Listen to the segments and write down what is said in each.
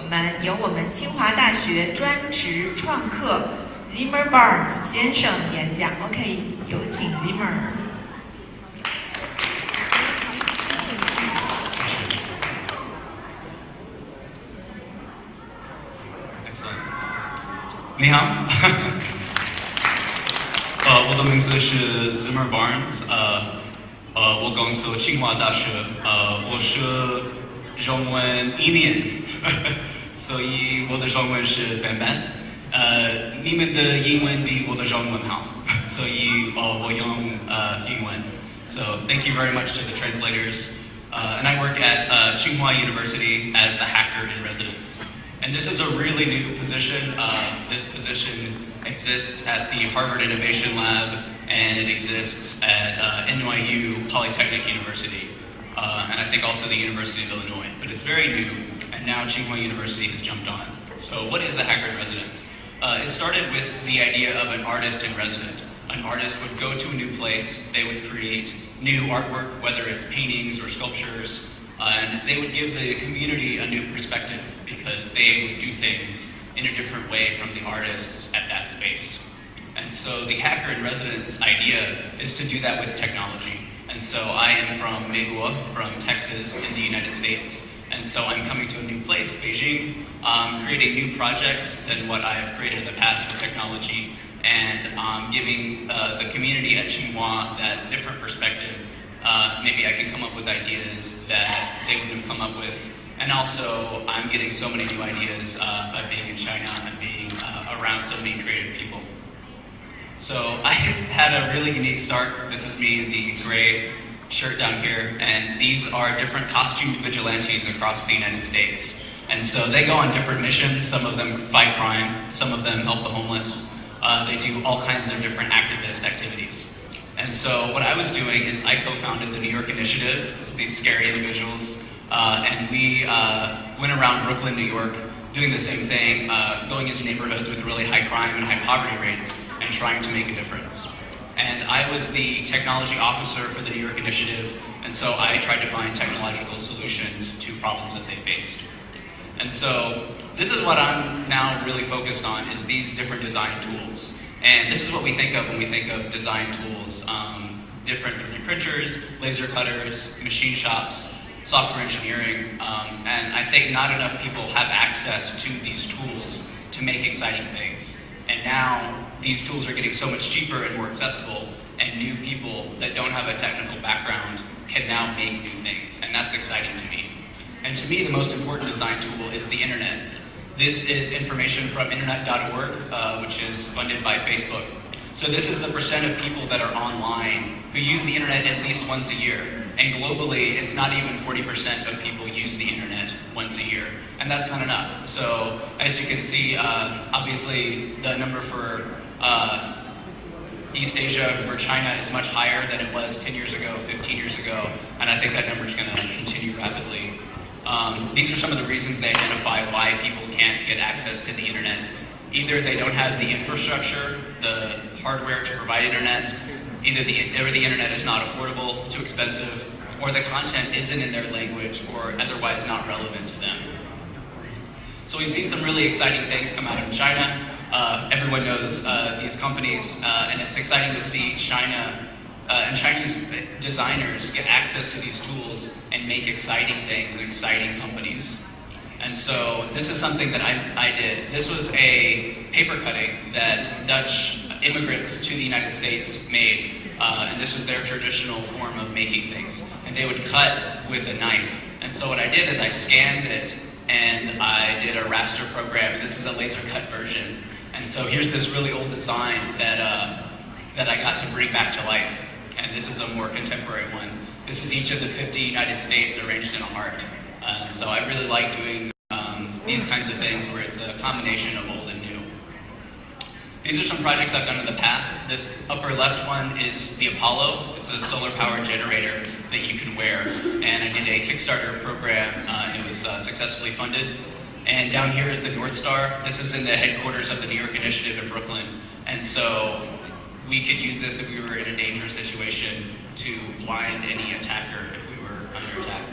我们由我们清华大学专职创客 Zimmer 先生演讲。OK， 有请 Zimmer。你好，我的名字是 Zimmer Barnes，我刚从清华大学，我是中文1年，所以我的中文是笨笨，你们的英文比我的中文好，所以我用英文。So thank you very much to the translators, and I work at Tsinghua University as the hacker in residence. And this is a really new position. This position exists at the Harvard Innovation Lab, and it exists at NYU Polytechnic University, and I think also the University of Illinois. But it's very new, and now Tsinghua University has jumped on. So what is the hacker in residence? It started with the idea of an artist in residence. An artist would go to a new place, they would create new artwork, whether it's paintings or sculptures, and they would give the community a new perspective because they would do things in a different way from the artists at that space. And so the hacker in residence idea is to do that with technology. And so I am from Gehua, from Texas in the United States. And so I'm coming to a new place, Beijing, creating new projects than what I have created in the past with technology, and giving the community at Tsinghua that different perspective. Maybe I can come up with ideas that they wouldn't have come up with. And also, I'm getting so many new ideas by being in China and being around so many creative people. So I had a really unique start. This is me in the gray shirt down here, and these are different costumed vigilantes across the United States. And so they go on different missions. Some of them fight crime, some of them help the homeless. They do all kinds of different activist activities. And so what I was doing is I co-founded the New York Initiative. It's these scary individuals. And we went around Brooklyn, New York, doing the same thing, going into neighborhoods with really high crime and high poverty rates and trying to make a difference. And I was the technology officer for the New York Initiative, and so I tried to find technological solutions to problems that they faced. And so this is what I'm now really focused on, is these different design tools. And this is what we think of when we think of design tools. Different 3D printers, laser cutters, machine shops, software engineering, and I think not enough people have access to these tools to make exciting things. And now these tools are getting so much cheaper and more accessible, and new people that don't have a technical background can now make new things, and that's exciting to me. And to me, the most important design tool is the internet. This is information from internet.org, which is funded by Facebook. So this is the percent of people that are online who use the internet at least once a year. And globally, it's not even 40% of people use the internet once a year. And that's not enough. So as you can see, obviously the number for East Asia, for China, is much higher than it was 10 years ago, 15 years ago. And I think that number is going to continue rapidly. These are some of the reasons they identify why people can't get access to the internet. Either they don't have the infrastructure, the hardware to provide internet, either the internet is not affordable, too expensive, or the content isn't in their language or otherwise not relevant to them. So we've seen some really exciting things come out of China. Everyone knows these companies, and it's exciting to see China and Chinese designers get access to these tools and make exciting things and exciting companies. And so this is something that I did. This was a paper cutting that Dutch immigrants to the United States made. And this was their traditional form of making things. And they would cut with a knife. And so what I did is I scanned it and I did a raster program. And this is a laser cut version. And so here's this really old design that I got to bring back to life. And this is a more contemporary one. This is each of the 50 United States arranged in a heart. So I really like doing these kinds of things where it's a combination of old and new. These are some projects I've done in the past. This upper left one is the Apollo. It's a solar powered generator that you can wear. And I did a Kickstarter program, and it was successfully funded. And down here is the North Star. This is in the headquarters of the New York Initiative in Brooklyn. And so we could use this if we were in a dangerous situation to blind any attacker if we were under attack.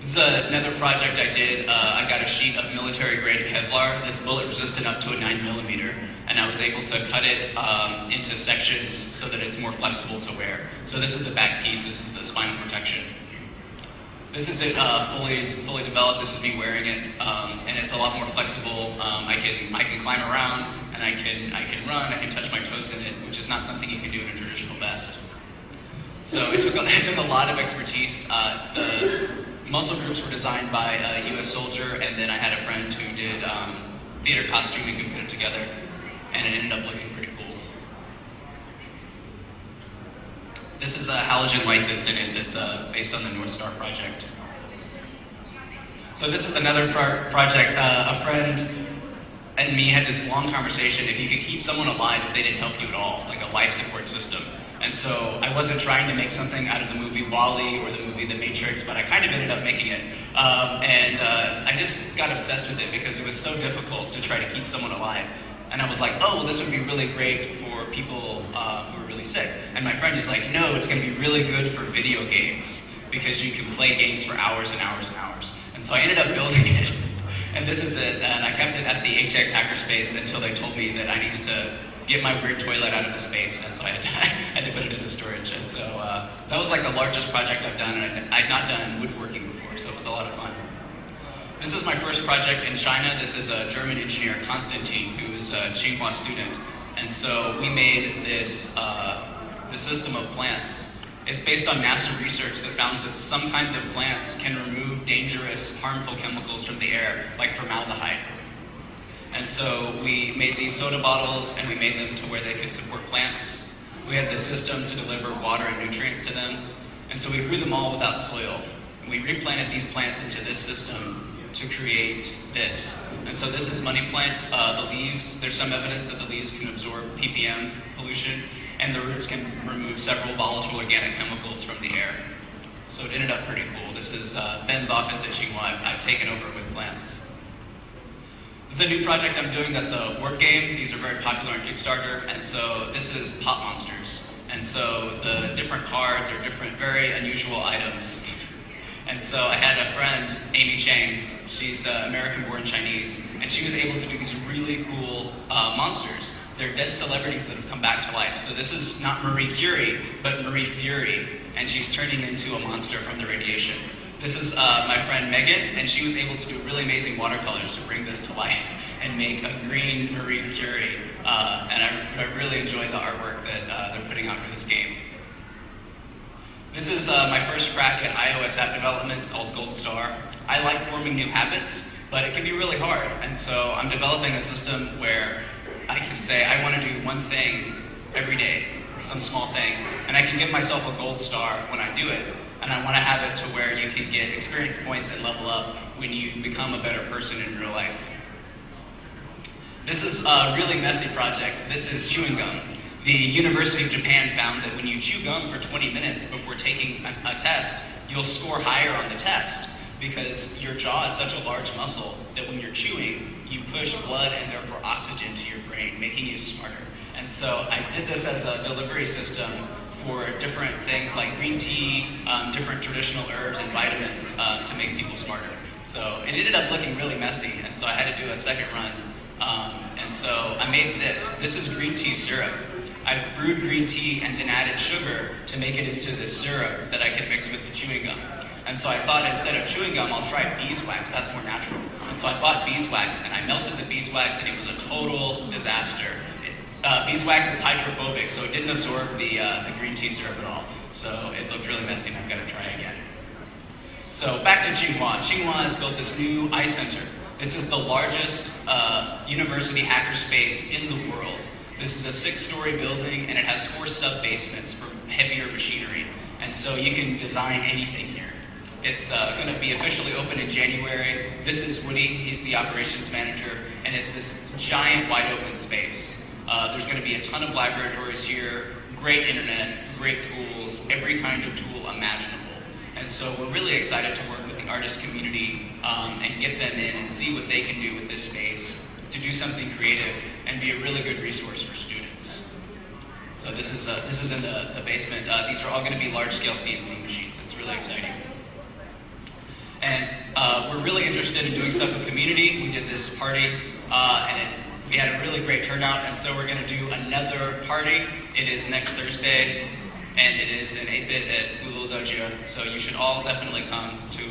This is another project I did. I got a sheet of military-grade Kevlar that's bullet-resistant up to a 9mm, and I was able to cut it into sections so that it's more flexible to wear. So this is the back piece. This is the spinal protection. This is it fully developed. This is me wearing it, and it's a lot more flexible. I can climb around, and I can run. I can touch my toes in it, which is not something you can do in a traditional vest. So it took a lot of expertise. The muscle groups were designed by a U.S. soldier, and then I had a friend who did theater costuming who put it together, and it ended up looking pretty cool. This is a halogen light that's in it that's based on the North Star project. So this is another project. A friend and me had this long conversation if you could keep someone alive if they didn't help you at all, like a life support system. And so I wasn't trying to make something out of the movie WALL-E or the movie The Matrix, but I kind of ended up making it. I just got obsessed with it because it was so difficult to try to keep someone alive. And I was like, oh, well, this would be really great for people who are really sick. And my friend is like, no, it's going to be really good for video games because you can play games for hours and hours and hours. And so I ended up building it. And this is it. And I kept it at the HX Hackerspace until they told me that I needed to get my weird toilet out of the space, and so I had to put it into storage. And so that was like the largest project I've done, and I'd not done woodworking before, so it was a lot of fun. This is my first project in China. This is a German engineer, Konstantin, who's a Gehua student. And so we made this the system of plants. It's based on NASA research that found that some kinds of plants can remove dangerous, harmful chemicals from the air, like formaldehyde. And so we made these soda bottles and we made them to where they could support plants. We had the system to deliver water and nutrients to them. And so we grew them all without soil. And we replanted these plants into this system to create this. And so this is money plant. The leaves, there's some evidence that the leaves can absorb ppm pollution, and the roots can remove several volatile organic chemicals from the air. So it ended up pretty cool. This is Ben's office at Gehua. I've taken over with plants. This is a new project I'm doing that's a work game. These are very popular on Kickstarter, and so this is Pop Monsters. And so the different cards are different, very unusual items. And so I had a friend, Amy Chang. She's American-born Chinese, and she was able to do these really cool monsters. They're dead celebrities that have come back to life. So this is not Marie Curie, but Marie Fury, and she's turning into a monster from the radiation. This is my friend Megan, and she was able to do really amazing watercolors to bring this to life and make a green Marie Curie. And I really enjoyed the artwork that they're putting out for this game. This is my first crack at iOS app development called Gold Star. I like forming new habits, but it can be really hard. And so I'm developing a system where I can say I want to do one thing every day, some small thing, and I can give myself a gold star when I do it. And I want to have it to where you can get experience points and level up when you become a better person in real life. This is a really messy project. This is chewing gum. The University of Japan found that when you chew gum for 20 minutes before taking a test, you'll score higher on the test because your jaw is such a large muscle that when you're chewing, you push blood and therefore oxygen to your brain, making you smarter. And so I did this as a delivery system for different things like green tea, different traditional herbs and vitamins to make people smarter. So it ended up looking really messy, and so I had to do a second run. And so I made this. This is green tea syrup. I brewed green tea and then added sugar to make it into this syrup that I could mix with the chewing gum. And so I thought instead of chewing gum, I'll try beeswax. That's more natural. And so I bought beeswax, and I melted the beeswax, and it was a total disaster. Beeswax is hydrophobic, so it didn't absorb the green tea syrup at all. So it looked really messy, and I've got to try again. So back to Gehua. Gehua has built this new ice center. This is the largest university hackerspace in the world. This is a 6-story building, and it has 4 sub-basements for heavier machinery. And so you can design anything here. It's going to be officially open in January. This is Woody. He's the operations manager, and it's this giant wide open space. There's going to be a ton of library doors here, great internet, great tools, every kind of tool imaginable. And so we're really excited to work with the artist community and get them in and see what they can do with this space to do something creative and be a really good resource for students. So this is in the basement. These are all going to be large-scale CNC machines. It's really exciting. And we're really interested in doing stuff with community. We did this party, and we had a really great turnout, and so we're going to do another party. It is next Thursday, and it is an 8-bit at Gehua. So you should all definitely come to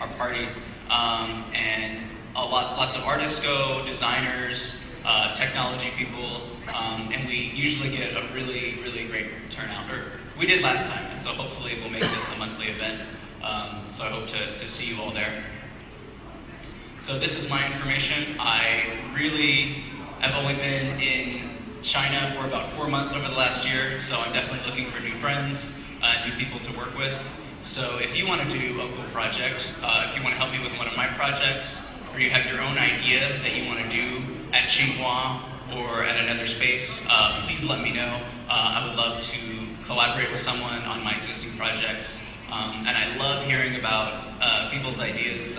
our party. And lots of artists go, designers, technology people, and we usually get a really, really great turnout. Or we did last time, and so hopefully we'll make this a monthly event. So I hope to see you all there. So this is my information. I really have only been in China for about 4 months over the last year, so I'm definitely looking for new friends, new people to work with. So if you want to do a cool project, if you want to help me with one of my projects, or you have your own idea that you want to do at Gehua or at another space, please let me know. I would love to collaborate with someone on my existing projects. And I love hearing about people's ideas.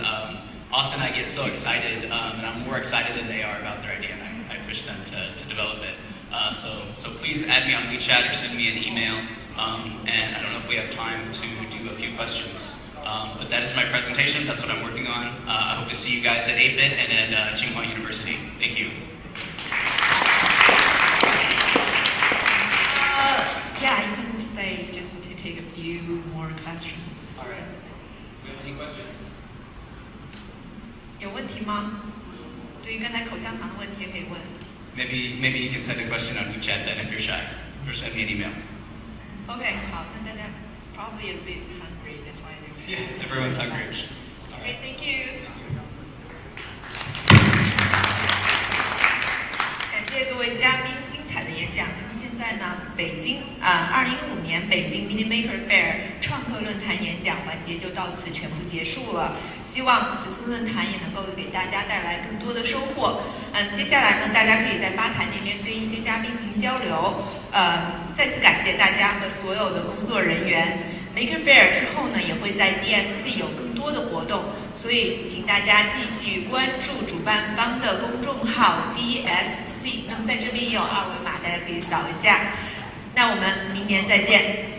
Often I get so excited, and I'm more excited than they are about their idea, and I push them to develop it. So please add me on WeChat or send me an email. And I don't know if we have time to do a few questions. But that is my presentation. That's what I'm working on. I hope to see you guys at 8-bit and at Tsinghua University. Thank you. Yeah, you can stay just to take a few more questions. All right. Do we have any questions? 有问题吗？对于刚才口香糖的问题也可以问。Maybe you can send a question on WeChat then if you're shy, or send me an email. Okay, 好，那大家 probably a bit hungry, that's why they're. Yeah, everyone's hungry. Okay, thank you. 感谢各位嘉宾精彩的演讲。那么现在呢，北京2015年北京 Millennium Faire 创客论坛演讲环节就到此全部结束了。希望此次论坛也能够给大家带来更多的收获。接下来呢，大家可以在吧台那边跟一些嘉宾进行交流。再次感谢大家和所有的工作人员。Maker Faire 之后呢，也会在 DSC 有更多的活动，所以请大家继续关注主办方的公众号 DSC。那么在这边也有二维码，大家可以扫一下。那我们明年再见。